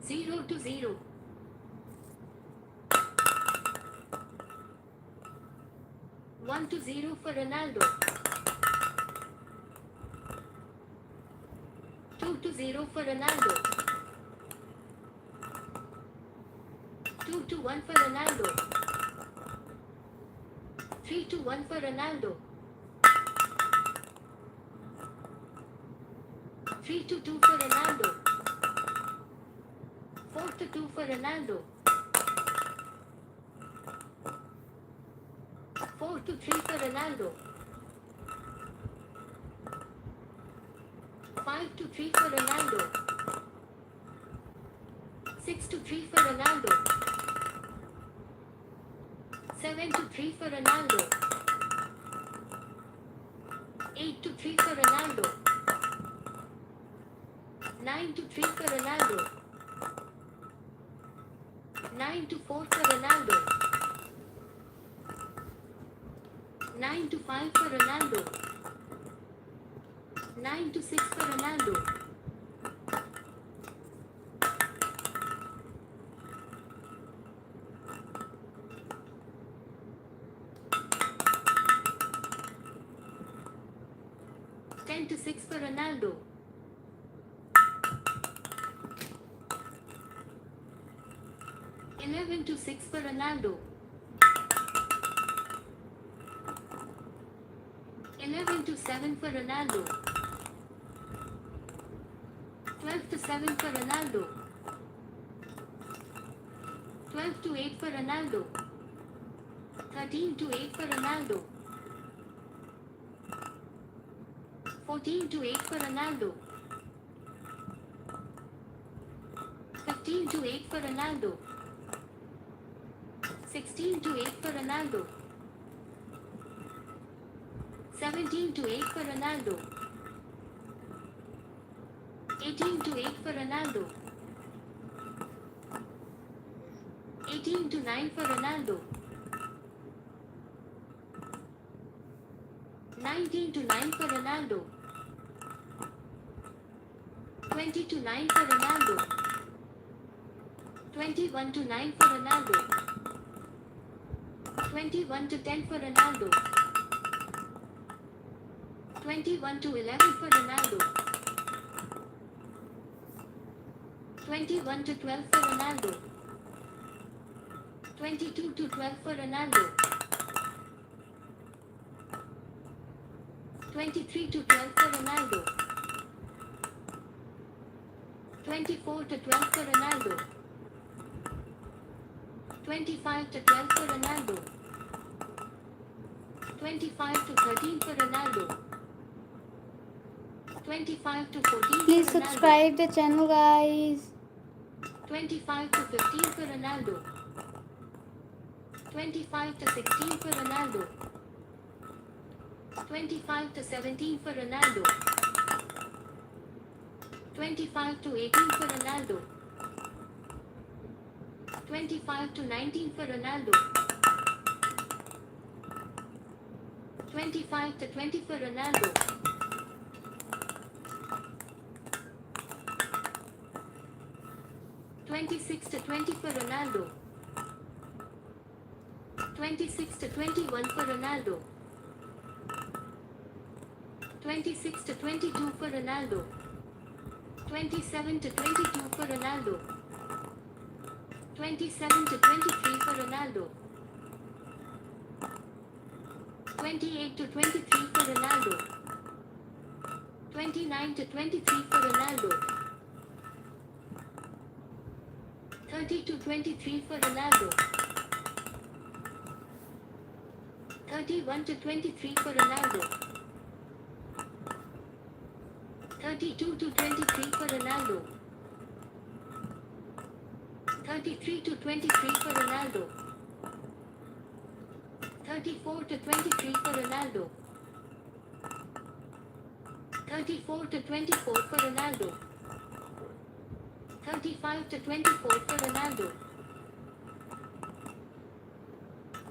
0 to 0. 1 to 0 for Ronaldo. 2 to 0 for Ronaldo. 2 to 1 for Ronaldo. 3 to 1 for Ronaldo. 3 to 2 for Ronaldo. 4 to 2 for Ronaldo. 4 to 3 for Ronaldo. 5 to 3 for Ronaldo. 6 to 3 for Ronaldo. 7 to 3 for Ronaldo. 8 to 3 for Ronaldo. 9 to 3 for Ronaldo. 9 to 4 for Ronaldo. 9 to 5 for Ronaldo. 9 to 6 for Ronaldo. 10 to 6 for Ronaldo. 11 to 6 for Ronaldo. 11 to 7 for Ronaldo. 12 to 7 for Ronaldo. 12 to 8 for Ronaldo. 13 to 8 for Ronaldo. 14 to 8 for Ronaldo. 15 to 8 for Ronaldo. 16 to 8 for Ronaldo. 17 to 8 for Ronaldo. 18 to 8 for Ronaldo. 18 to 9 for Ronaldo. 19 to 9 for Ronaldo. 20 to 9 for Ronaldo. 21 to 9 for Ronaldo. 21 to 10 for Ronaldo. 21 to 11 for Ronaldo. 21 to 12 for Ronaldo. 22 to 12 for Ronaldo. 23 to 12 for Ronaldo. 24 to 12 for Ronaldo. 25 to 12 for Ronaldo. 25 to 13 for Ronaldo. 25 to 14 Please for Ronaldo. subscribe the channel, guys. 25 to 15 for Ronaldo. 25 to 16 for Ronaldo. 25 to 17 for Ronaldo. 25 to 18 for Ronaldo. 25 to 19 for Ronaldo. 25 to 20 for Ronaldo. 26 to 20 for Ronaldo. 26 to 21 for Ronaldo. 26 to 22 for Ronaldo. 27 to 22 for Ronaldo. 27 to 23 for Ronaldo. 28 to 23 for Ronaldo. 29 to 23 for Ronaldo. 30 to 23 for Ronaldo. 31 to 23 for Ronaldo. 32 to 23 for Ronaldo. 33 to 23 for Ronaldo. 34 to 23 for Ronaldo. 34 to 24 for Ronaldo. 35 to 24 for Ronaldo.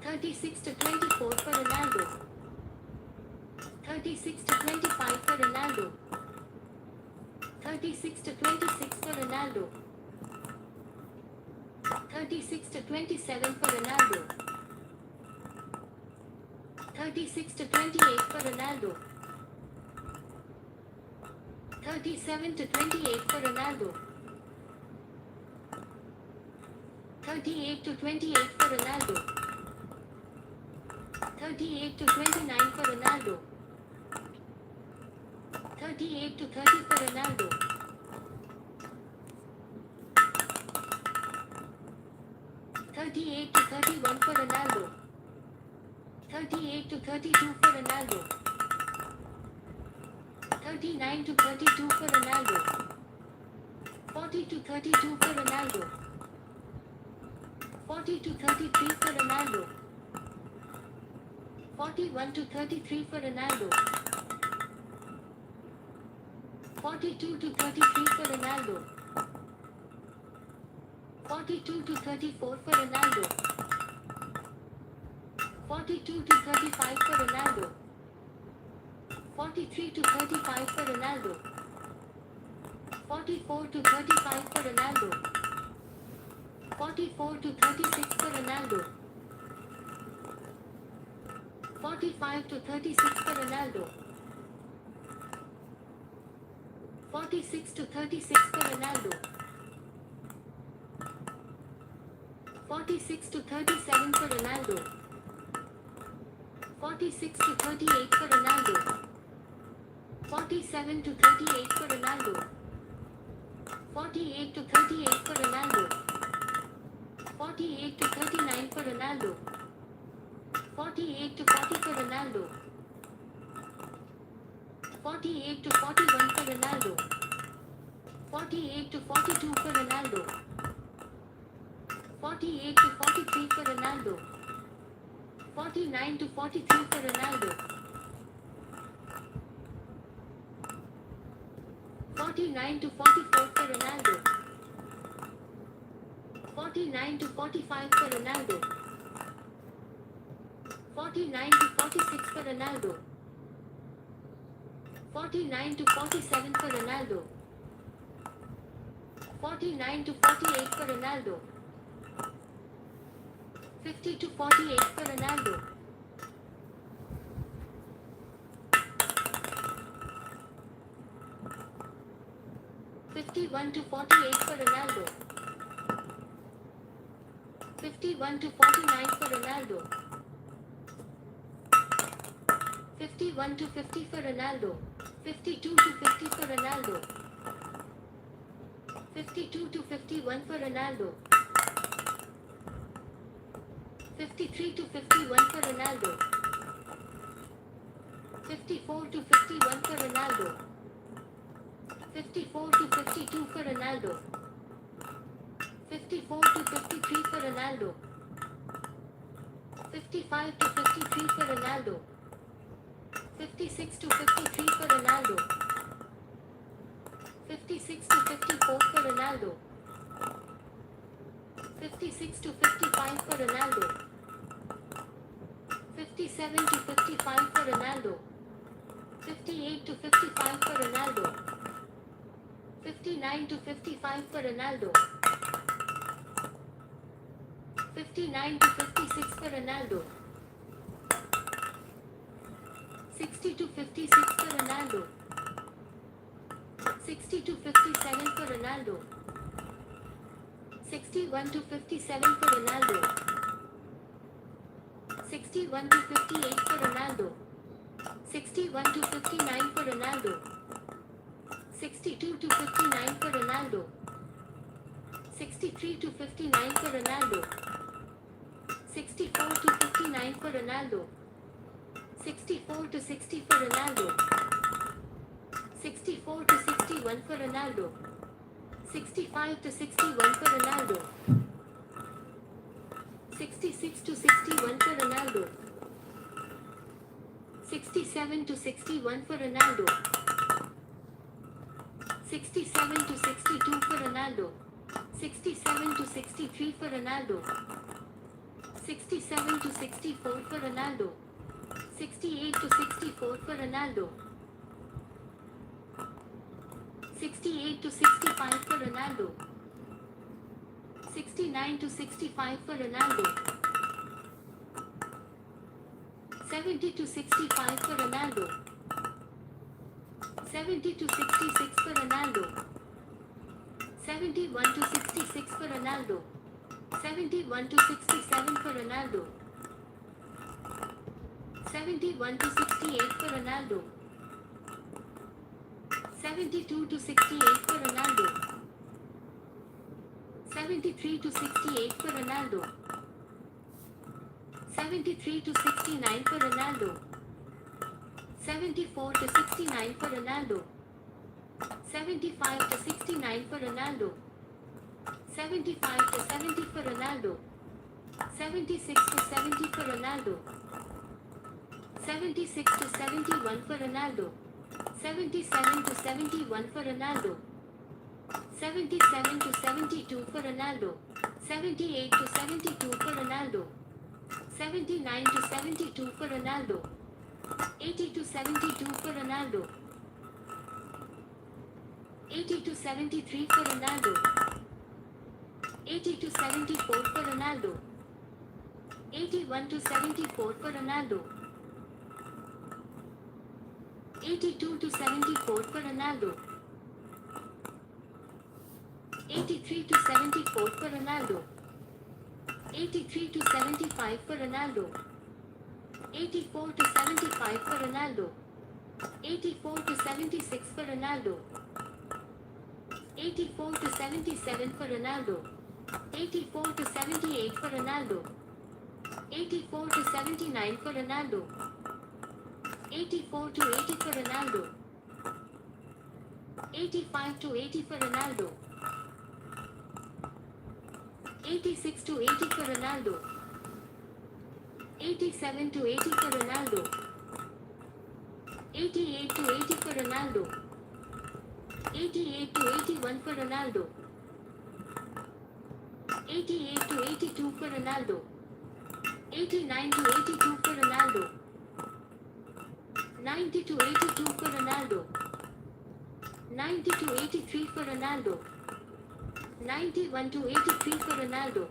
36 to 24 for Ronaldo. 36 to 25 for Ronaldo. 36 to 26 for Ronaldo. 36 to 27 for Ronaldo. 36 to 28 for Ronaldo. 37 to 28 for Ronaldo. 38 to 28 for Ronaldo. 38 to 29 for Ronaldo. 38 to 30 for Ronaldo. 38 to 31 for Ronaldo. 38 to 32 for Ronaldo. 39 to 32 for Ronaldo. 40 to 32 for Ronaldo. 40 to 33 for Ronaldo. 41 to 33 for Ronaldo. 42 to 33 for Ronaldo. 42 to 34 for Ronaldo. 42 to 35 for Ronaldo. 43 to 35 for Ronaldo. 44 to 35 for Ronaldo. 44 to 36 for Ronaldo. 45 to 36 for Ronaldo. 46 to 36 for Ronaldo. 46 to 37 for Ronaldo. 46 to 38 for Ronaldo. 47 to 38 for Ronaldo. 48 to 38 for Ronaldo. 48 to 39 for Ronaldo. 48 to 40 for Ronaldo. 48 to 41 for Ronaldo. 48 to 42 for Ronaldo. 48 to 43 for Ronaldo. 49 to 43 for Ronaldo. 49 to 44 for Ronaldo. 49 to 45 for Ronaldo. 49 to 46 for Ronaldo. 49 to 47 for Ronaldo. 49 to 48 for Ronaldo. 50 to 48 for Ronaldo. 51 to 48 for Ronaldo. 51 to 49 for Ronaldo. 51 to 50 for Ronaldo. 52 to 50 for Ronaldo. 52 to 51 for Ronaldo. 53 to 51 for Ronaldo. 54 to 51 for Ronaldo. 54 to 52 for Ronaldo. 54 to 53 for Ronaldo. 55 to 53 for Ronaldo. 56 to 53 for Ronaldo. 56 to 54 for Ronaldo. 56 to 55 for Ronaldo. 57 to 55 for Ronaldo. 58 to 55 for Ronaldo. 59 to 55 for Ronaldo. 59 to 56 for Ronaldo. 60 to 56 for Ronaldo. 60 to 57 for Ronaldo. 61 to 57 for Ronaldo. 61 to 58 for Ronaldo. 61 to 59 for Ronaldo. 62 to 59 for Ronaldo. 63 to 59 for Ronaldo. 64 to 59 for Ronaldo. 64 to 60 for Ronaldo. 64 to 61 for Ronaldo. 65 to 61 for Ronaldo. 66 to 61 for Ronaldo. 67 to 61 for Ronaldo. 67 to 62 for Ronaldo. 67 to 63 for Ronaldo. 67 to 64 for Ronaldo. 68 to 64 for Ronaldo. 68 to 65 for Ronaldo. 68 69 to 65 for Ronaldo. 70 to 65 for Ronaldo. 70 to 66 for Ronaldo. 71 to 66 for Ronaldo. 71 to 67 for Ronaldo. 71 to 68 for Ronaldo. 72 to 68 for Ronaldo. 73 to 68 for Ronaldo. 73 to 69 for Ronaldo. 74 to 69 for Ronaldo. 75 to 69 for Ronaldo. 75 to 70 for Ronaldo. 76 to 70 for Ronaldo. 76 to 71 for Ronaldo. 77 to 71 for Ronaldo. 77 to 72 for Ronaldo. 78 to 72 for Ronaldo. 79 to 72 for Ronaldo. 80 to 72 for Ronaldo. 80 to 73 for Ronaldo. 80 to 74 for Ronaldo. 81 to 74 for Ronaldo. 82 to 74 for Ronaldo. 83 to 74 for Ronaldo. 83 to 75 for Ronaldo. 84 to 75 for Ronaldo. 84 to 76 for Ronaldo. 84 to 77 for Ronaldo. 84 to 78 for Ronaldo. 84 to 79 for Ronaldo. 84 to 80 for Ronaldo. 85 to 80 for Ronaldo. 86 to 80 for Ronaldo. 87 to 80 for Ronaldo. 88 to 80 for Ronaldo. 88 to 81 for Ronaldo. 88 to 82 for Ronaldo. 89 to 82 for Ronaldo. 90 to 82 for Ronaldo. 90 to 83 for Ronaldo. 91 to 83 for Ronaldo.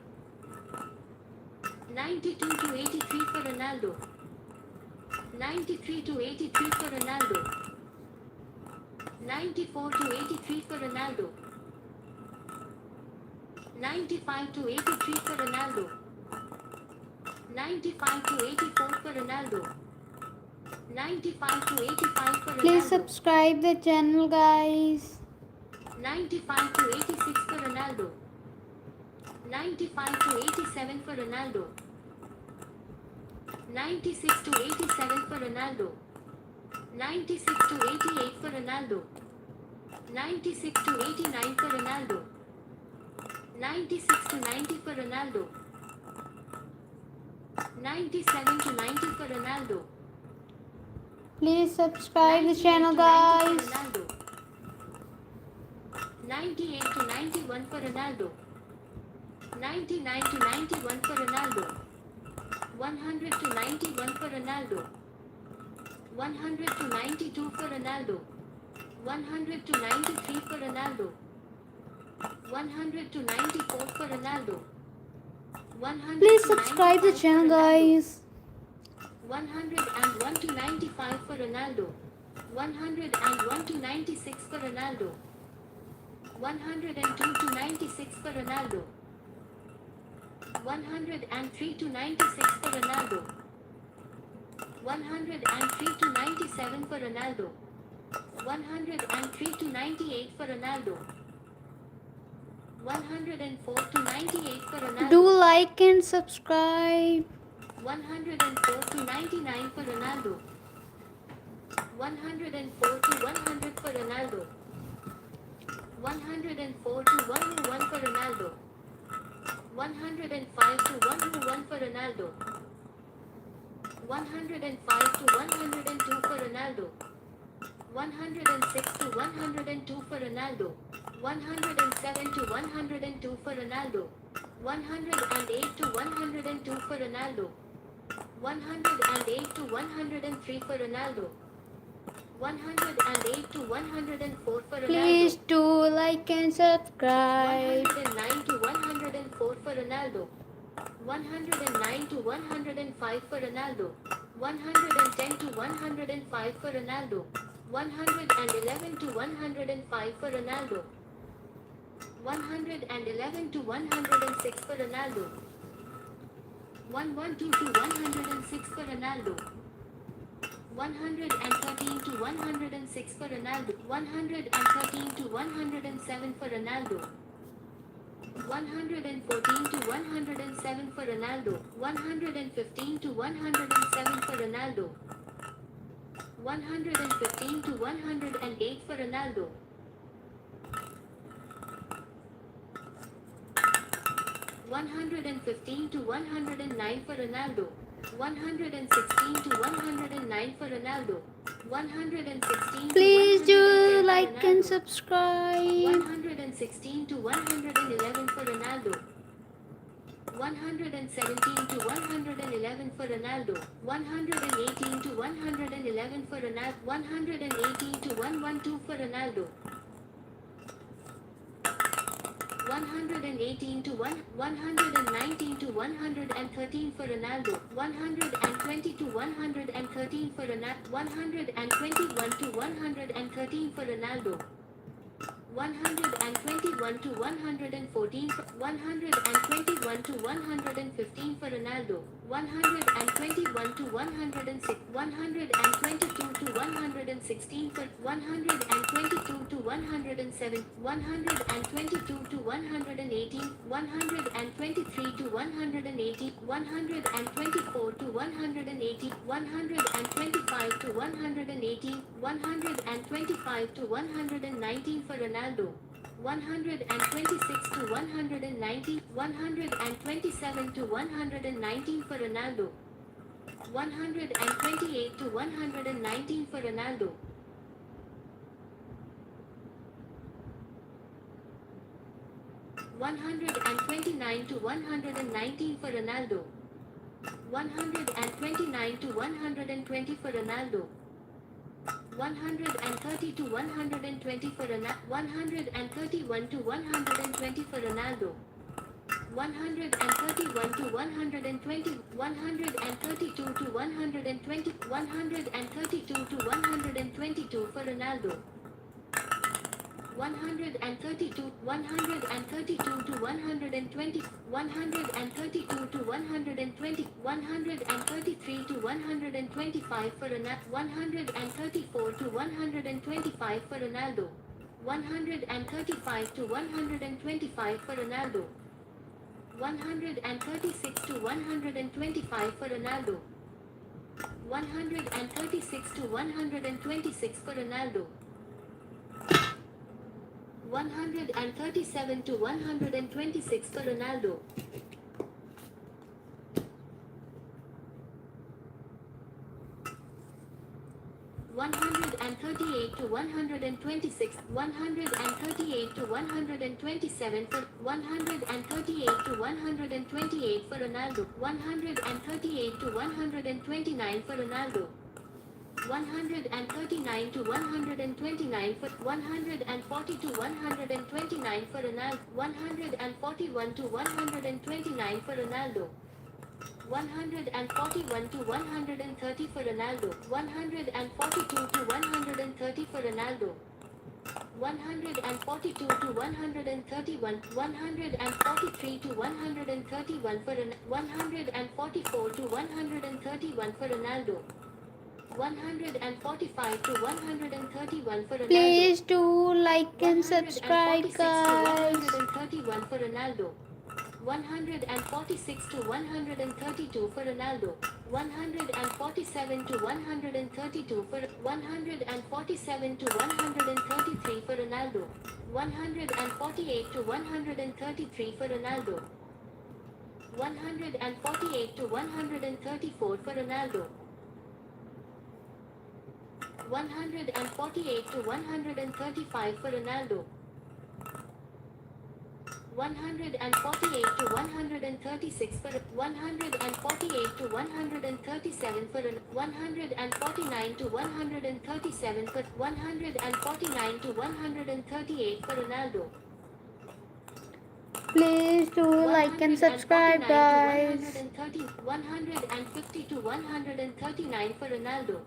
92 to 83 for Ronaldo. 93 to 83 for Ronaldo. 94 to 83 for Ronaldo. 95 to 83 for Ronaldo. 95 to 84 for Ronaldo. 95 to 85 for Ronaldo. Please subscribe the channel, guys. 95 to 86 for Ronaldo. 95 to 87 for Ronaldo. 96 to 87 for Ronaldo. 96 to 88 for Ronaldo. 96 to 89 for Ronaldo. 96 to 90 for Ronaldo. 97 to 90 for Ronaldo. Please subscribe the 98 channel, to 90 guys. for Ronaldo. 98 to 91 for Ronaldo. 99 to 91 for Ronaldo. 100 to 91 for Ronaldo. 100 to 92 for Ronaldo. 100 to 93 for Ronaldo. 100 to 94 for Ronaldo. 100 Please to subscribe the 95 channel, for Ronaldo. guys. 101 to 95 for Ronaldo. 101 to 96 for Ronaldo. 102 to 96 for Ronaldo. 103 to 96 for Ronaldo. 103 to 97 for Ronaldo. 103 to 98 for Ronaldo. 104 to 98 for Ronaldo. Do like and subscribe. 104 to 99 for Ronaldo. 104 to 100 for Ronaldo. 104 to 101 for Ronaldo. 105 to 101 for Ronaldo. 105 to 102 for Ronaldo. 106 to 102 for Ronaldo. 107 to 102 for Ronaldo. 108 to 102 for Ronaldo. 108 to 103 for Ronaldo. 108 to 104 for Please Ronaldo. do like and subscribe. 109 to 104 for Ronaldo. 109 to 105 for Ronaldo. 110 to 105 for Ronaldo. 111 to 105 for Ronaldo. 111 to 106 for Ronaldo. 112 to 106 for Ronaldo. 113 to 106 for Ronaldo. 113 to 107 for Ronaldo. 114 to 107 for Ronaldo. 115 to 107 for Ronaldo. 115 to 108 for Ronaldo. 115 to 109 for Ronaldo. 116 to 109 for Ronaldo. 116 Please to do 110 like for and Ronaldo. subscribe. 116 to 111 for Ronaldo. 117 to 111 for Ronaldo. 118 to 111 for Ronaldo. 118 to 112 for Ronaldo. 118 to 119 to 113 for Ronaldo. 120 to 113 for Ronaldo. 121 to 113 for Ronaldo. 121 to 114 for 121 to 115 for Ronaldo. 121 to 106. 122 to 116 for 122 to 107. 122 to 118. 123 to 180. 124 to 180. 125 to 118. 125 to 119 for Ronaldo. 126 to 190. 127 to 119 for Ronaldo. 128 to 119 for Ronaldo. 129 to 119 for Ronaldo. 129 to 120 for Ronaldo. 130 to 120 for Ronaldo. 131 to 120 for Ronaldo. 131 to 120. 132 to 120. 132 to 122 for Ronaldo. 132, 132 to 120, 132 to 120, 133 to 125 for Ronaldo, 134 to 125 for Ronaldo, 135 to 125 for Ronaldo, 136 to 125 for Ronaldo, 136 to 126 for Ronaldo, 137 to 126 for Ronaldo. 138 to 126, 138 to 127 for 138 to 128 for Ronaldo, 138 to 129 for Ronaldo. 139 to 129 for 140 to 129 for Ronaldo, 141 to 129 for Ronaldo, 141 to 130 for Ronaldo, 142 to 130 for Ronaldo, 142 to 131, 143 to 131 for Ronaldo, 144 to 131 for Ronaldo, 145 to 131 for Ronaldo. Please do like and subscribe, 146 to guys. 131 for Ronaldo. 146 to 132 for Ronaldo. 147 to 132 for 147 to 133 for Ronaldo. 148 to 133 for Ronaldo. 148 to 134 for Ronaldo. 148 to 135 for Ronaldo. 148 to 136 for 148 to 137 for 149 to 137 for 149 to 138 for Ronaldo. Please do like and subscribe, 149 guys. to 150 to 139 for Ronaldo.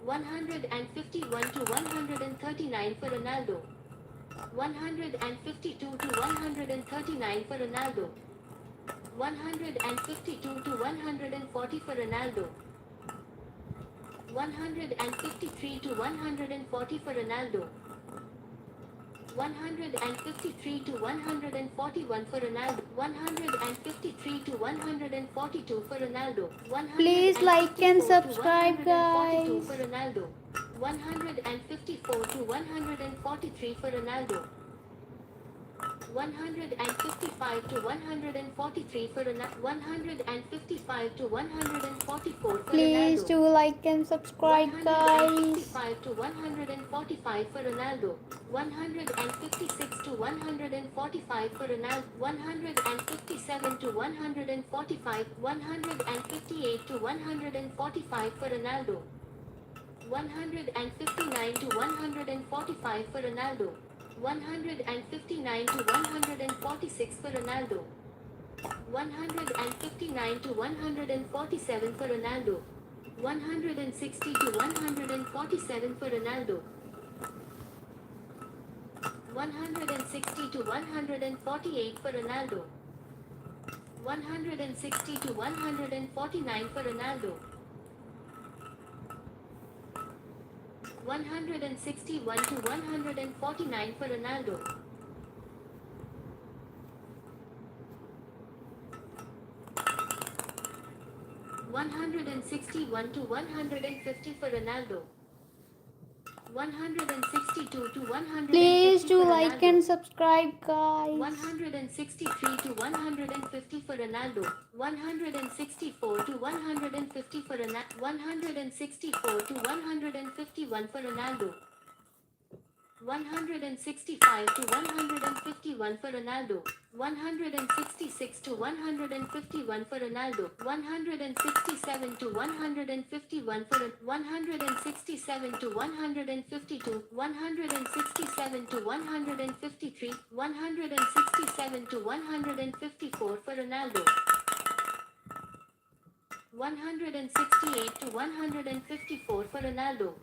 151 to 139 for Ronaldo. 152 to 139 for Ronaldo. 152 to 140 for Ronaldo. 153 to 140 for Ronaldo. 153 to 141 for Ronaldo. 153 to 142 for Ronaldo. Please like and 154 to subscribe, 142 guys. for Ronaldo. 154 to 143 for Ronaldo. 155 to 143 for Ronaldo. 155 to 144 for Please Ronaldo. do like and subscribe, guys. 155 to 145 for Ronaldo. 156 to 145 for Ronaldo. 157 to 145. 158 to 145 for Ronaldo. 159 to 145 for Ronaldo. 159 to 146 for Ronaldo. 159 to 147 for Ronaldo. 160 to 147 for Ronaldo. 160 to 148 for Ronaldo. 160 to 149 for Ronaldo. 161 to 149 for Ronaldo. 161 to 150 for Ronaldo. 162 to 150 Please do for like Ronaldo. and subscribe, guys. 163 to 150 for Ronaldo. 164 to 150 for Ronaldo. 164 to 151 for Ronaldo. 165 to 151 for Ronaldo. 166 to 151 for Ronaldo. 167 to 151 for 167 to 152. 167 to 153. 167 to 154 for Ronaldo. 168 to 154 for Ronaldo.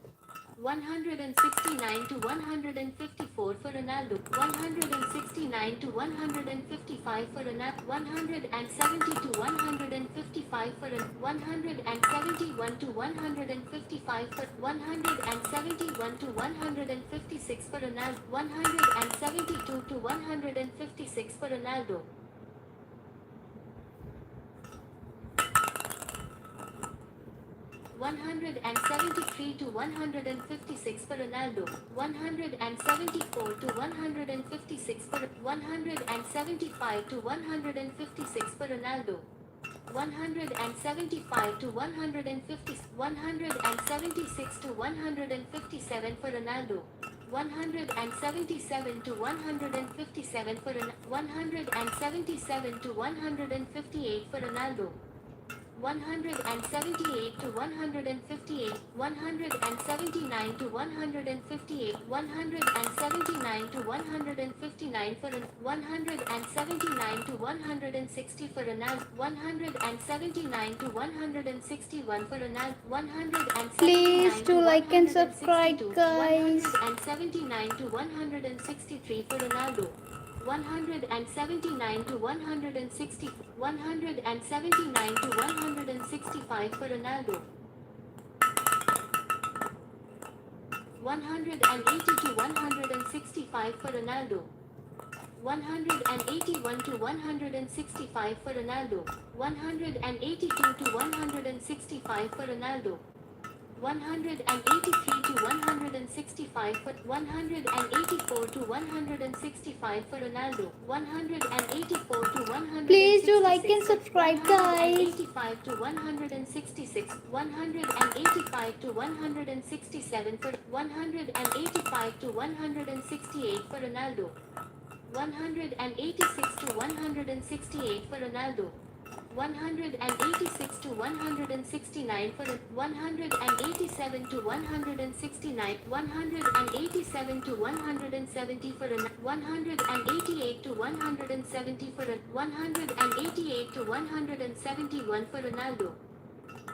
169 to 154 for Ronaldo. 169 to 155 for Ronaldo. 170 to 155 for 171 to 155 for 171 to 156 for Ronaldo. 172 to 156 for Ronaldo. 173 to 156 for Ronaldo. 174 to 156 for 175 to 156 for Ronaldo. 175 to 150. 176 to 157 for Ronaldo. 177 to 157 for 177 to 158 for Ronaldo. 178 to 158, 179 to 158, 179 to 159 for 179 to 160 for Ronaldo, 179 to 161 for Ronaldo, 179 Please do like and subscribe, 162, guys. 179 to 163 for Ronaldo. 179 to 160, 179 to 165 for Ronaldo. 180 to 165 for Ronaldo. 181 to 165 for Ronaldo. 182 to 165 for Ronaldo. 183 to 165 for 184 to 165 for Ronaldo. 184 to 166. Please do like and subscribe, guys. 185 to 166. 185 to 167 for 185 to 168 for Ronaldo. 186 to 168 for Ronaldo. 186 to 169 for 187 to 169, 187 to 170 for 188 to 170 for 188 to 171 for Ronaldo.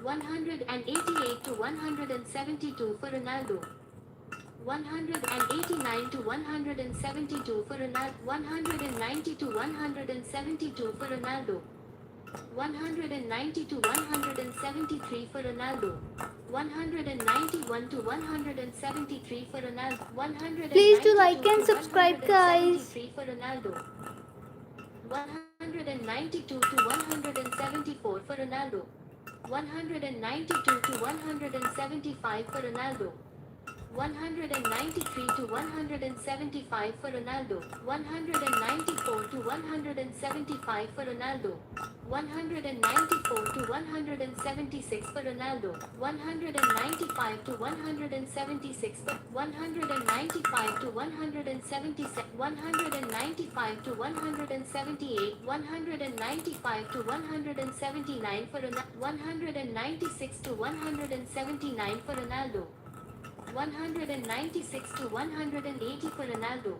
188 to 172 for Ronaldo. 189 to 172 for Ronaldo. 190 to 172 for Ronaldo. 190 to 173 for Ronaldo. 191 to 173 for Ronaldo. 192 Please do like to and subscribe, guys. 173 for Ronaldo. 192 to 174 for Ronaldo. 192 to 175 for Ronaldo. 193 to 175 for Ronaldo. 194 to 175 for Ronaldo. 194 to 176 for Ronaldo. 195 to 176 for 195 to 176. 195 to 178. 195 to 179 for Ronaldo. 196 to 179 for Ronaldo. 196 to 180 for Ronaldo.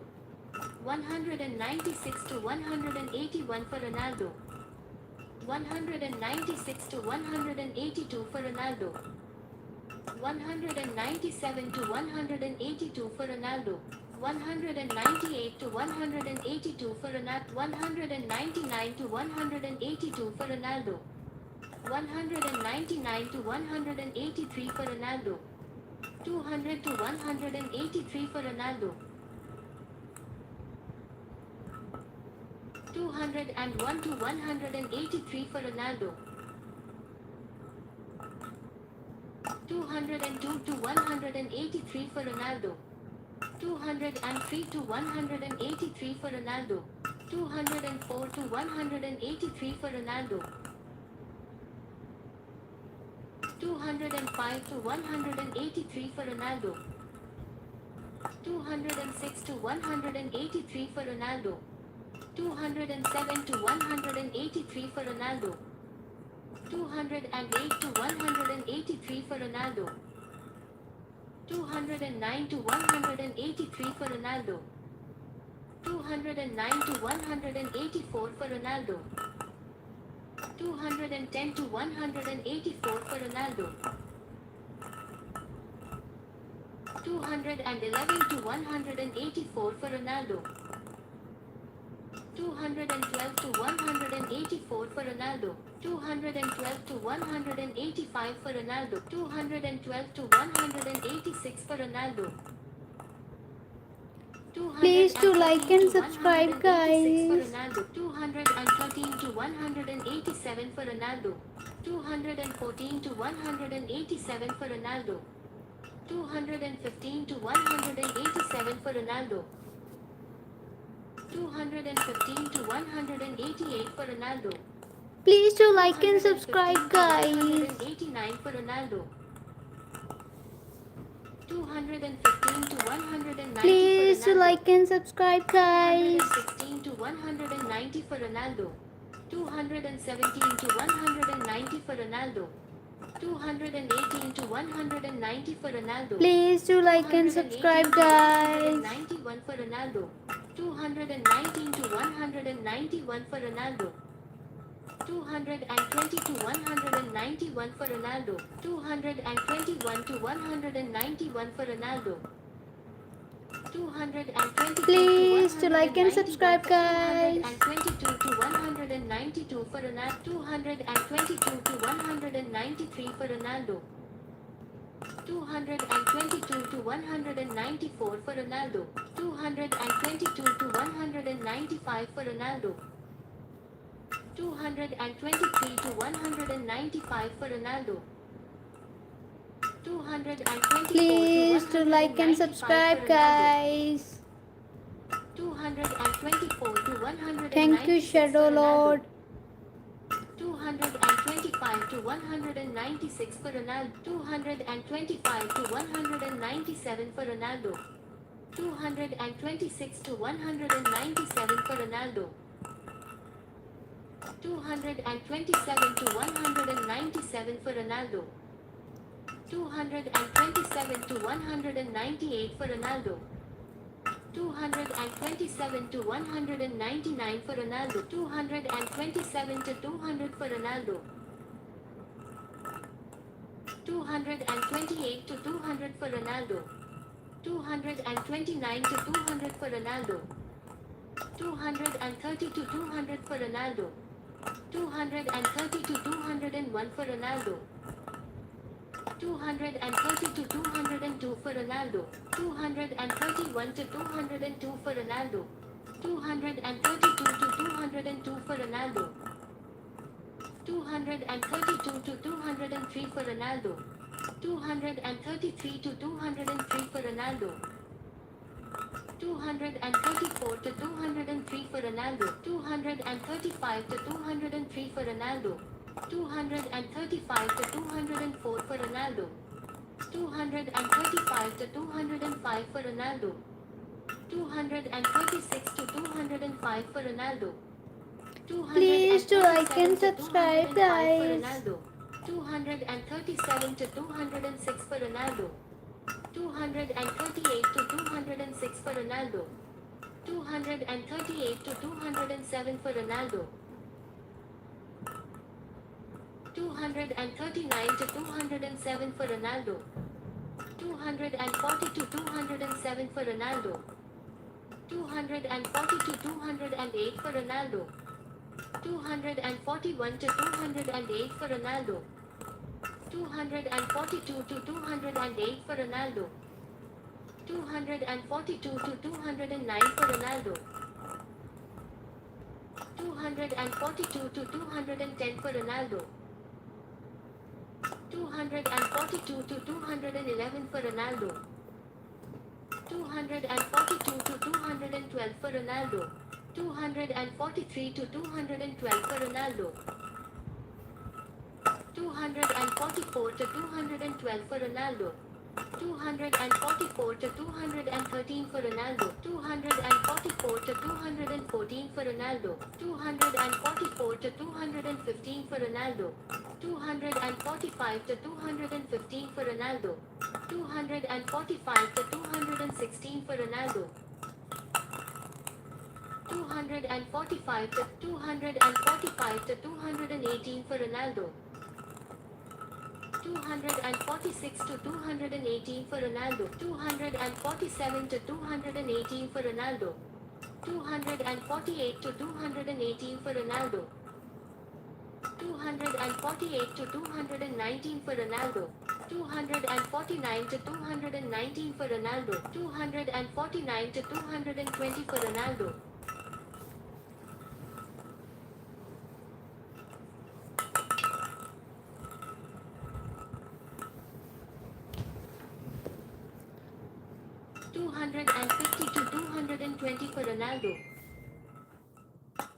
196 to 181 for Ronaldo. 196 to 182 for Ronaldo. 197 to 182 for Ronaldo. 198 to 182 for Ronaldo. 199 to 182 for Ronaldo. 199 to 183 for Ronaldo. 200 to 183 for Ronaldo. 201 to 183 for Ronaldo. 202 to 183 for Ronaldo. 203 to 183 for Ronaldo. 204 to 183 for Ronaldo. 205 to 183 for Ronaldo. 206 to 183 for Ronaldo. 207 to 183 for Ronaldo. 208 to 183 for Ronaldo. 209 to 183 for Ronaldo. 209 to 184 for Ronaldo. 210 to 184 for Ronaldo. 211 to 184 for Ronaldo. 212 to 184 for Ronaldo. 212 to 185 for Ronaldo. 212 to 186 for Ronaldo. Please do like and subscribe, guys. 213 to 187 for Ronaldo. 214 to 187 for Ronaldo. 215 to 187 for Ronaldo. 215 to 188 for Ronaldo. Please do like and subscribe, guys. 189 for Ronaldo. 215 to 190 Please for do Ronaldo. like and subscribe, guys. 216 to 190 for Ronaldo. 217 to 190 for Ronaldo. 218 to 190 for Ronaldo. Please do like and subscribe, guys. 291 for Ronaldo. 219 to 191 for Ronaldo. 220 to 191 for Ronaldo. 221 to 191 for Ronaldo. 222 Please do like and subscribe, guys. 222 to 192 for Ronaldo. 222 to 193 for Ronaldo. 222 to 194 for Ronaldo. 222 to 195 for Ronaldo. 223 to 195 for Ronaldo. 224 Please to do like and 195 subscribe, for Ronaldo. guys. 224 to 196 Thank you, Shadow for Ronaldo. Lord. 225 to 196 for Ronaldo. 225 to 197 for Ronaldo. 226 to 197 for Ronaldo. 227 to 197 for Ronaldo. 227 to 198 for Ronaldo. 227 to 199 for Ronaldo. 227 to 200 for Ronaldo. 228 to 200 for Ronaldo. 229 to 200 for Ronaldo. 230 to 200 for Ronaldo. 230 to 201 for Ronaldo. 230 to 202 for Ronaldo. 231 to 202 for Ronaldo. 232 to 202 for Ronaldo. 232 to 203 for Ronaldo. 233 to 203 for Ronaldo. 234 to 203 for Ronaldo. 235 to 203 for Ronaldo. 235 to 204 for Ronaldo. 235 to 205 for Ronaldo. 236 to 205 for Ronaldo. Please do like and subscribe, guys. 237 to 206 for Ronaldo. 238 to 206 for Ronaldo. 238 to 207 for Ronaldo. 239 to 207 for Ronaldo. 240 to 207 for Ronaldo. 240 to 208 for Ronaldo. 241 to 208 for Ronaldo. 242 to 208 for Ronaldo. 242 to 209 for Ronaldo. 242 to 210 for Ronaldo. 242 to 211 for Ronaldo. 242 to 212 for Ronaldo. 243 to 212 for Ronaldo. 244 to 212 for Ronaldo. 244 to 213 for Ronaldo. 244 to 214 for Ronaldo. 244 to 215 for Ronaldo. 245 to 215 for Ronaldo. 245 to 216 for Ronaldo. 245 to 245 to 218 for Ronaldo. 246 to 218 for Ronaldo. 247 to 218 for Ronaldo. 248 to 218 for Ronaldo. 248 to 219 for Ronaldo. 249 to 219 for Ronaldo. 249 to 220 for Ronaldo. 250 to 220 for Ronaldo.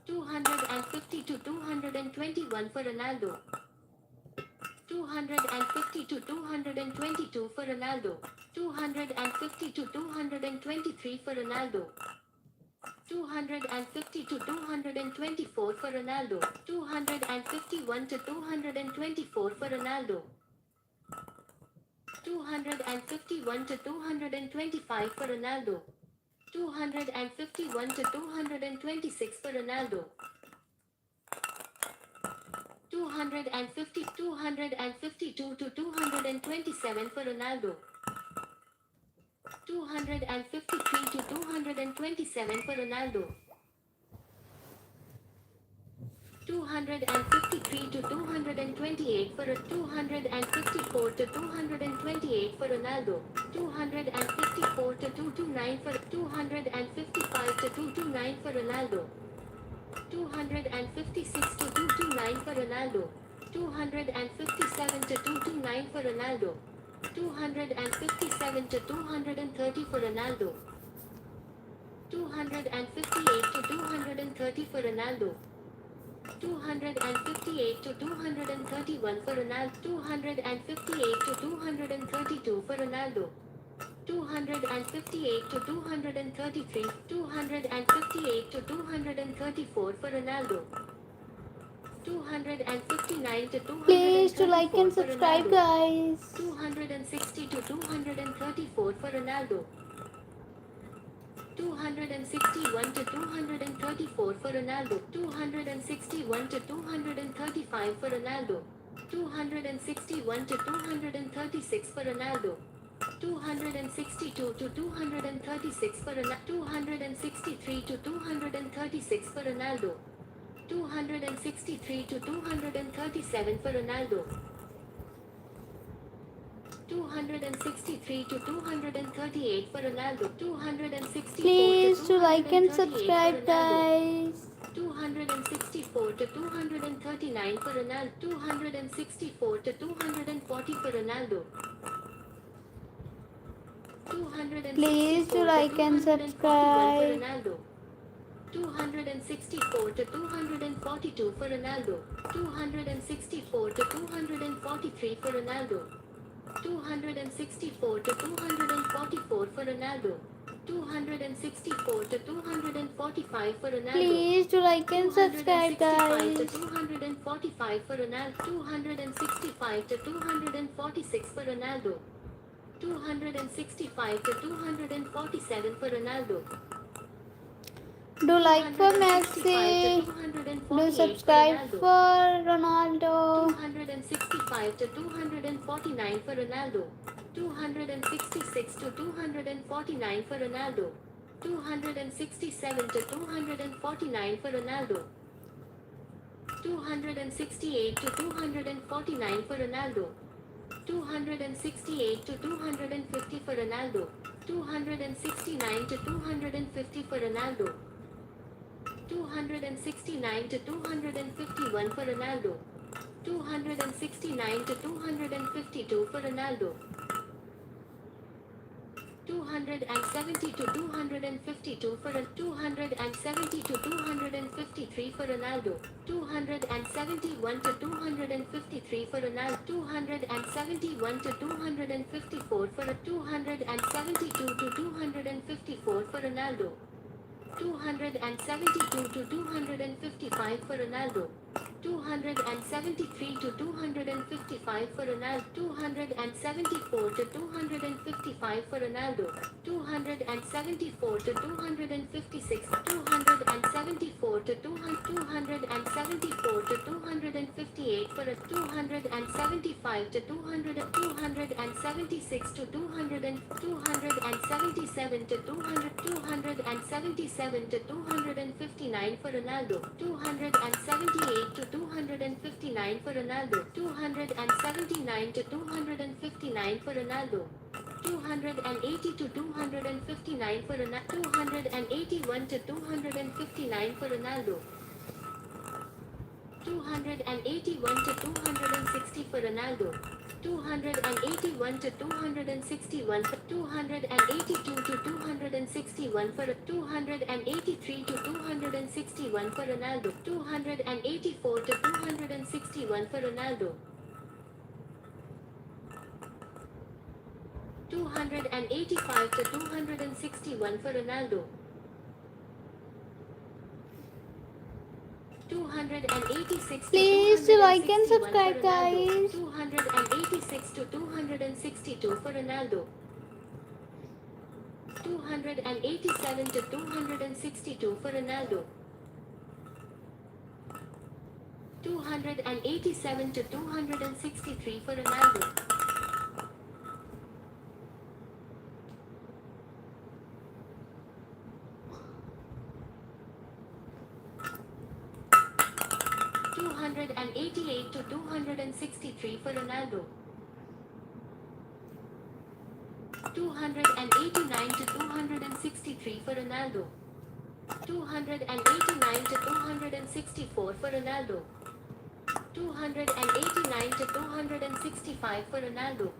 250 to 221 for Ronaldo. 250 to 222 for Ronaldo. 250 to 223 for Ronaldo. 250 to 224 for Ronaldo. 251 to 224 for Ronaldo. 251 to 225 for Ronaldo. 251 to 226 for Ronaldo. 252 to 227 for Ronaldo. 253 to 227 for Ronaldo. 253 to 228 for 254 to 228 for Ronaldo. 254 to 229 for 255 to 229 for Ronaldo. 256 to 229 for Ronaldo. 257 to 229 for Ronaldo. 257 to 230 for Ronaldo. 258 to 230 for Ronaldo. 258 to 231 for Ronaldo. 258 to 232 for Ronaldo. 258 to 233, 258 to 234 for Ronaldo. 259 to 234 Please to like and for subscribe, Ronaldo. guys. 260 to 234 for Ronaldo. 261 to 234 for Ronaldo. 261 to 235 for Ronaldo. 261 to 236 for Ronaldo. 262 to 236 for Ronaldo. 263 to 236 for Ronaldo. 263 to 237 for Ronaldo. 263 to 238 for Ronaldo. 264 Please to to like and 238 for subscribe, Ronaldo. guys. 264 to 239 for Ronaldo. 264 to 240 for Ronaldo. 264 Please to to like and 241 for subscribe. Ronaldo. 264 to 242 for Ronaldo. 264 to 243 for Ronaldo. 264 to 244 for Ronaldo. 264 to 245 for Ronaldo. Please to like and subscribe, 265 to guys. 245 for Ronaldo. 265 to 246 for Ronaldo. 265 to 247 for Ronaldo. Do like for Messi. Do subscribe for Ronaldo. 265 to 249 for Ronaldo. 266 to 249 for Ronaldo. 267 to 249 for Ronaldo. 268 to 249 for Ronaldo. 268 to 250 for Ronaldo. 269 to 250 for Ronaldo. 269 to 251 for Ronaldo. 269 to 252 for Ronaldo. 270 to 252 for 270 to 253 for Ronaldo. 271 to 253 for Ronaldo. 271 to 254 for 272 to 254 for Ronaldo. 272 to 255 for Ronaldo. 273 to 255 for Ronaldo. 274 to 255 for Ronaldo. 274 to 256. 274 to 274 to 258 for 275 to 200. 276 to 200. 277 to 200. 277 to 259 for Ronaldo. 278 to 259 for Ronaldo. 279 to 259 for Ronaldo. 280 to 259 for Ronaldo. 281 to 259 for Ronaldo. 281 to 260 for Ronaldo. 281 to 261 for 282 to 261 for 283 to 261 for Ronaldo. 284 to 261 for Ronaldo. 285 to 261 for Ronaldo. 286 Please to like and 261 subscribe, for Ronaldo. guys. 286 to 262 for Ronaldo. 287 to 262 for Ronaldo. 287 to 263 for Ronaldo. 288 to 263 for Ronaldo. 289 to 263 for Ronaldo. 289 to 264 for Ronaldo. 289 to 265 for Ronaldo.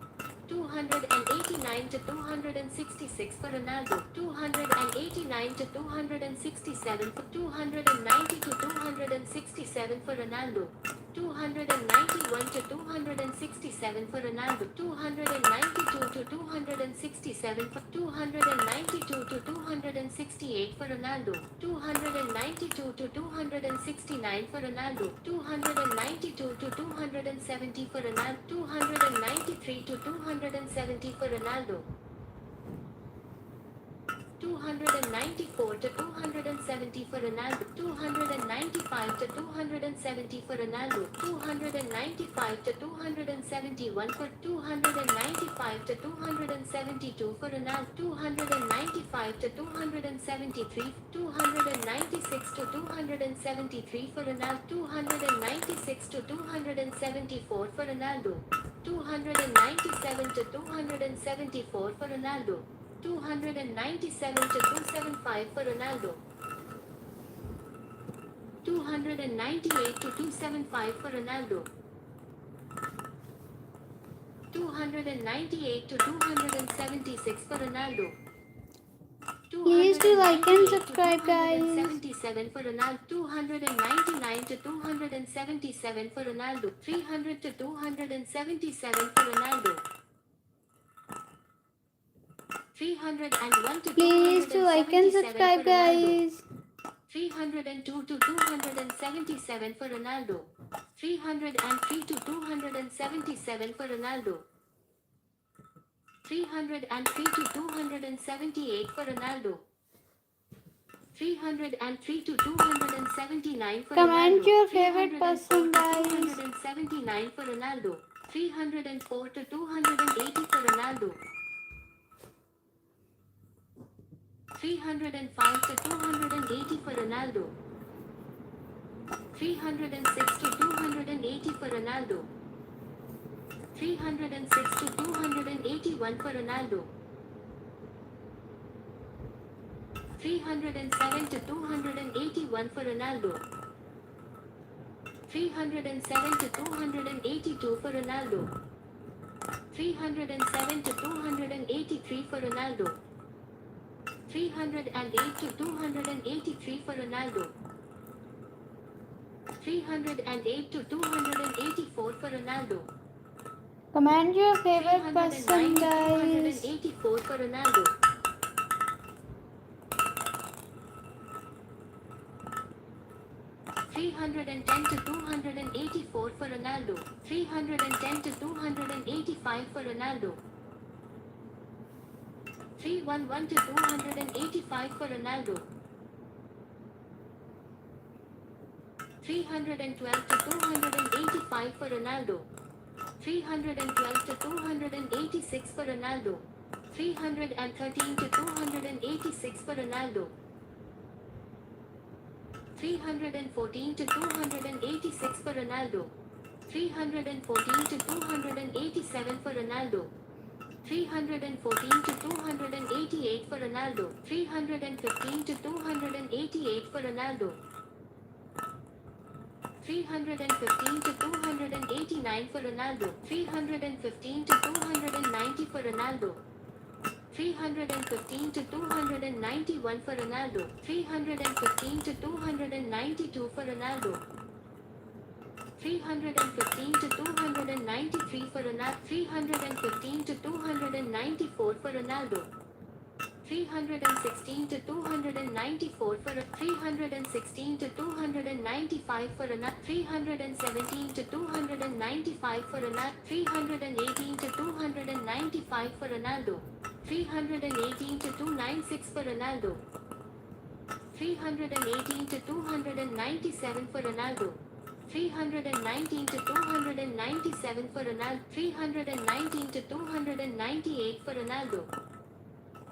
289 to 266 for Ronaldo. 289 to 267 for 290 to 267 for Ronaldo. 291 to 267 for Ronaldo. 292 to 267 for 292 to 268 for Ronaldo. 292 to 269 for Ronaldo. 292 to 270 for Ronaldo. 293 to 270 for Ronaldo. 294 to 270 for Ronaldo. 295 to 270 for Ronaldo. 295 to 271 for 295 to 272 for Ronaldo. 295 to 273. 296 to 273 for Ronaldo. 296 to 274 for Ronaldo. 297 to 274 for Ronaldo. 297 to 275 for Ronaldo. 298 to 275 for Ronaldo. 298 to 276 for Ronaldo. Please do like and subscribe, guys. 277 for Ronaldo. 299 to 277 for Ronaldo. 300 to 277 for Ronaldo. 301 to Please do like and subscribe, guys. 302 to 277 for Ronaldo. 303 to 277 for Ronaldo. 303 to 278 for Ronaldo. 303 to 279 for Ronaldo. Comment your favorite person, 304 to guys. 279 for Ronaldo. 304 to 280 for Ronaldo. 305 to 280 for Ronaldo. 306 to 280 for Ronaldo. 306 to 281 for Ronaldo. 307 to 281 for Ronaldo. 307 to 282 for Ronaldo. 307 to 283 for Ronaldo. 308 to 283 for Ronaldo. 308 to 284 for Ronaldo. Comment your favorite person, 309 to guys. 284 for Ronaldo. 310 to 284 for Ronaldo. 310 to 285 for Ronaldo. 311 to 285 for Ronaldo. 312 to 285 for Ronaldo. 312 to 286 for Ronaldo. 313 to 286 for Ronaldo. 314 to 286 for Ronaldo. 314 to 287 for Ronaldo. 314 to 288 for Ronaldo. 315 to 288 for Ronaldo. 315 to 289 for Ronaldo. 315 to 290 for Ronaldo. 315 to 291 for Ronaldo. 315 to 292 for Ronaldo. 315 to 293 for Ronaldo. 315 to 294 for Ronaldo. 316 to 294 for 316 to 295 for Ronaldo. 317 to 295 for Ronaldo. 318 to 295 for Ronaldo. 318 to 296 for Ronaldo. 318 to 297 for Ronaldo. 319 to 297 for Ronaldo. 319 to 298 for Ronaldo.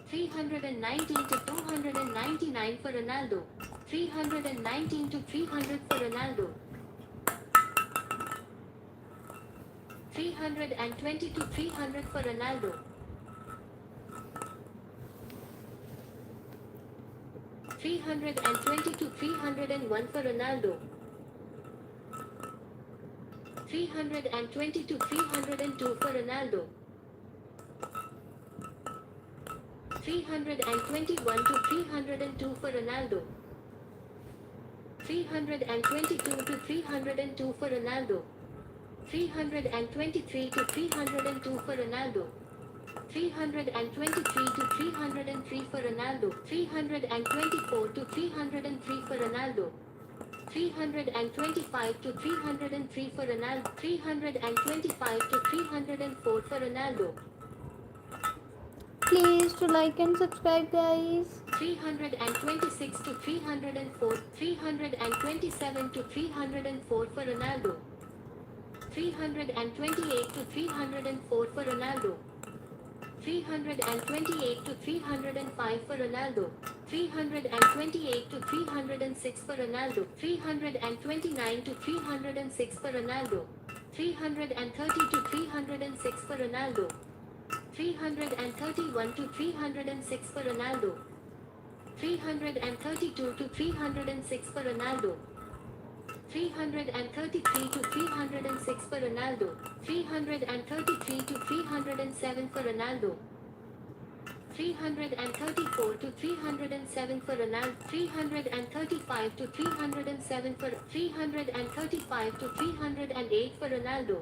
319 to 299 for Ronaldo. 319 to 300 for Ronaldo. 320 to 300 for Ronaldo. 320 to 301 for Ronaldo. 320 to 302 for Ronaldo. 321 to 302 for Ronaldo. 322 to 302 for Ronaldo. 323 to 302 for Ronaldo. 323 to 303 for Ronaldo. 324 to 303 for Ronaldo. 325 to 303 for Ronaldo. 325 to 304 for Ronaldo. Please to like and subscribe, guys. 326 to 304. 327 to 304 for Ronaldo. 328 to 304 for Ronaldo. 328 to 305 for Ronaldo. 328 to 306 for Ronaldo. 329 to 306 for Ronaldo. 330 to 306 for Ronaldo. 331 to 306 for Ronaldo. 332 to 306 for Ronaldo. 333 to 306 for Ronaldo. 333 to 307 for Ronaldo. 334 to 307 for Ronaldo. 335 to 307 for 335 to 308 for Ronaldo.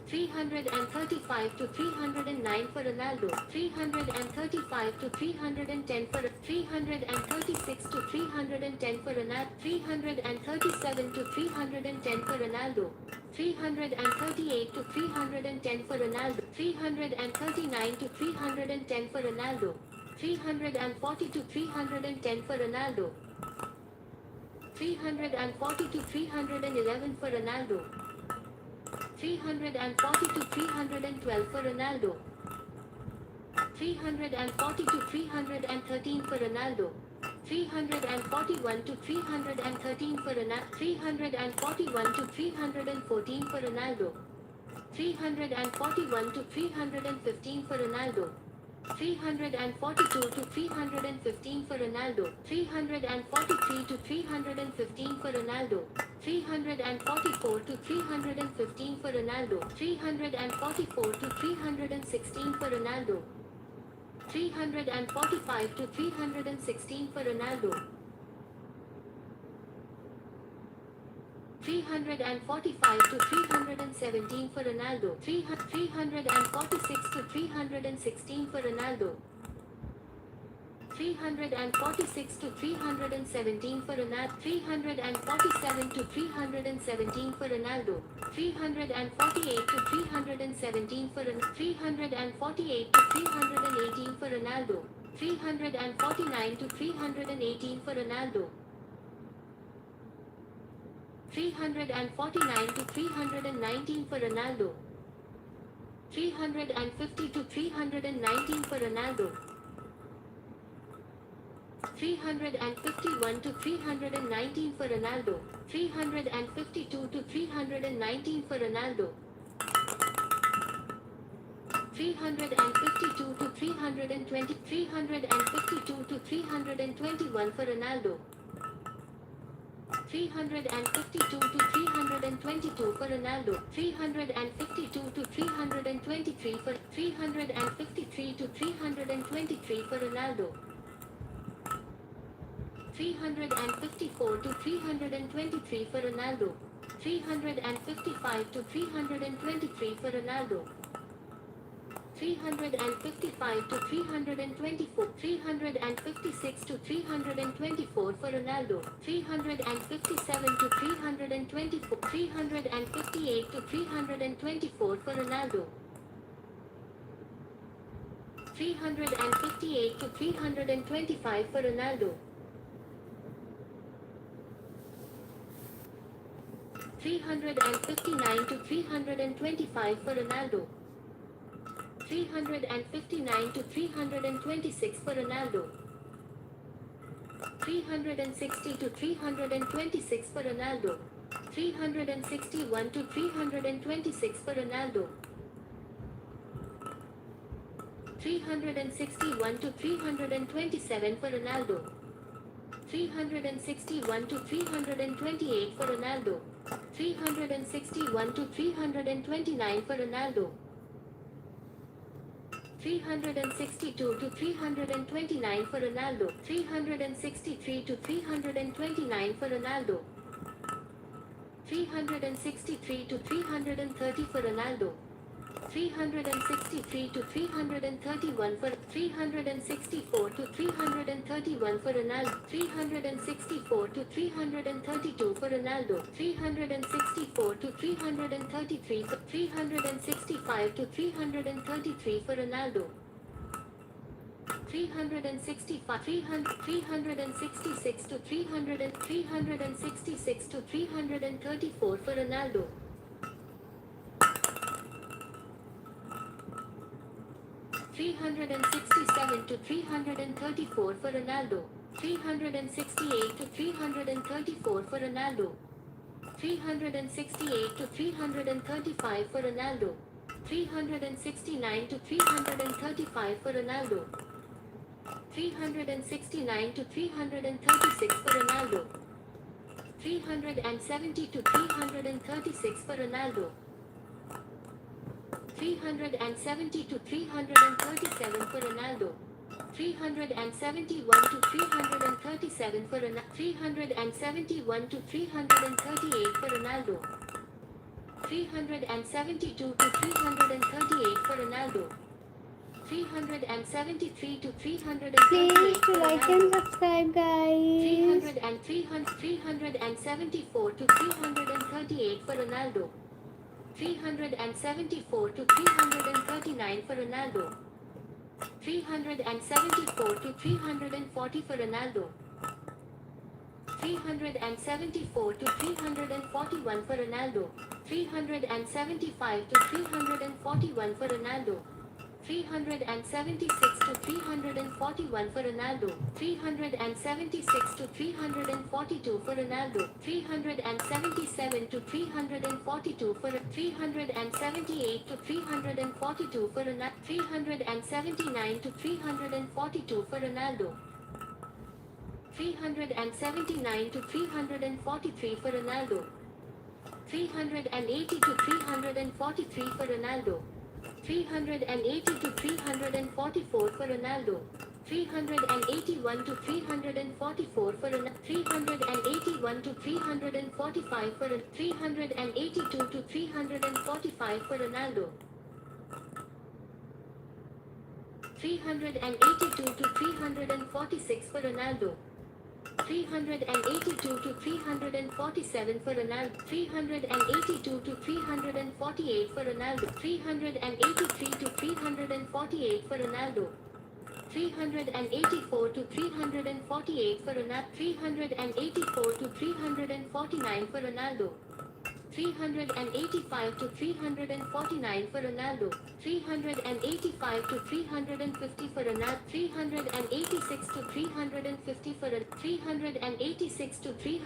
335 to 309 for Ronaldo. 335 to 310 for 336 to 310 for Ronaldo. 337 to 310 for Ronaldo. 338 to 310 for Ronaldo. 339 to 310 for Ronaldo. 340 to 310 for Ronaldo. 340 to 311 for Ronaldo. 340 to 312 for Ronaldo. 340 to 313 for Ronaldo. 341 to 313 for Ronaldo. 341 to 314 for Ronaldo. 341 to 315 for Ronaldo. 342 to 315 for Ronaldo. 343 to 315 for Ronaldo. 344 to 315 for Ronaldo. 344 to 316 for Ronaldo. 345 to 316 for Ronaldo. 345 to 317 for Ronaldo. 346 to 316 for Ronaldo. 346 to 317 for Ronaldo. 347 to 317 for Ronaldo. 348 to 317 for Ronaldo. 348 to 318 for Ronaldo. 349 to 318 for Ronaldo. 349 to 319 for Ronaldo. 350 to 319 for Ronaldo. 351 to 319 for Ronaldo. 352 to 319 for Ronaldo. 352 to 320. 352 to 321 for Ronaldo. 352 to 322 for Ronaldo. 352 to 323 for 353 to 323 for Ronaldo. 354 to 323 for Ronaldo. 355 to 323 for Ronaldo. 355 to 324. 356 to 324 for Ronaldo. 357 to 324. 358 to 324 for Ronaldo. 358 to 325 for Ronaldo. 359 to 325 for Ronaldo. 359 to 326 for Ronaldo. 360 to 326 for Ronaldo. 361 to 326 for Ronaldo. 361 to 327 for Ronaldo. 361 to 328 for Ronaldo. 361 to 329 for Ronaldo. 362 to 329 for Ronaldo. 363 to 329 for Ronaldo. 363 to 330 for Ronaldo. 363 to 331 for 364 to 331 for Ronaldo. 364 to 332 for Ronaldo. 364 to 333 for 365 to 333 for Ronaldo. 365 366 to 366 to 334 for Ronaldo. 367 to 334 for Ronaldo. 368 to 334 for Ronaldo. 368 to 335 for Ronaldo. 369 to 335 for Ronaldo. 369 to 336 for Ronaldo. 370 to 336 for Ronaldo. 370 to 337 for Ronaldo. 371 to 337 for Ronaldo. 371 to 338 for Ronaldo. 372 to 338 for Ronaldo. 373 to 338 Please for like Ronaldo. and subscribe, guys. 374 to 338 for Ronaldo. 374 to 339 for Ronaldo. 374 to 340 for Ronaldo. 374 to 341 for Ronaldo. 375 to 341 for Ronaldo. 376 to 341 for Ronaldo. 376 to 342 for Ronaldo. 377 to 342 for 378 to 342 for Ronaldo. 379 to 342 for Ronaldo. 379 to 343 for Ronaldo. 380 to 343 for Ronaldo. 380 to 344 for Ronaldo. 381 to 344 for Ronaldo. 381 to 345 for 382 to 345 for Ronaldo. 382 to 346 for Ronaldo. 382 to 347 for Ronaldo. 382 to 348 for Ronaldo. 383 to 348 for Ronaldo. 384 to 348 for Ronaldo. 384 to 349 for Ronaldo. 385 to 349 for Ronaldo. 385 to 350 for Ronaldo. 386 to 350 for 386 to 300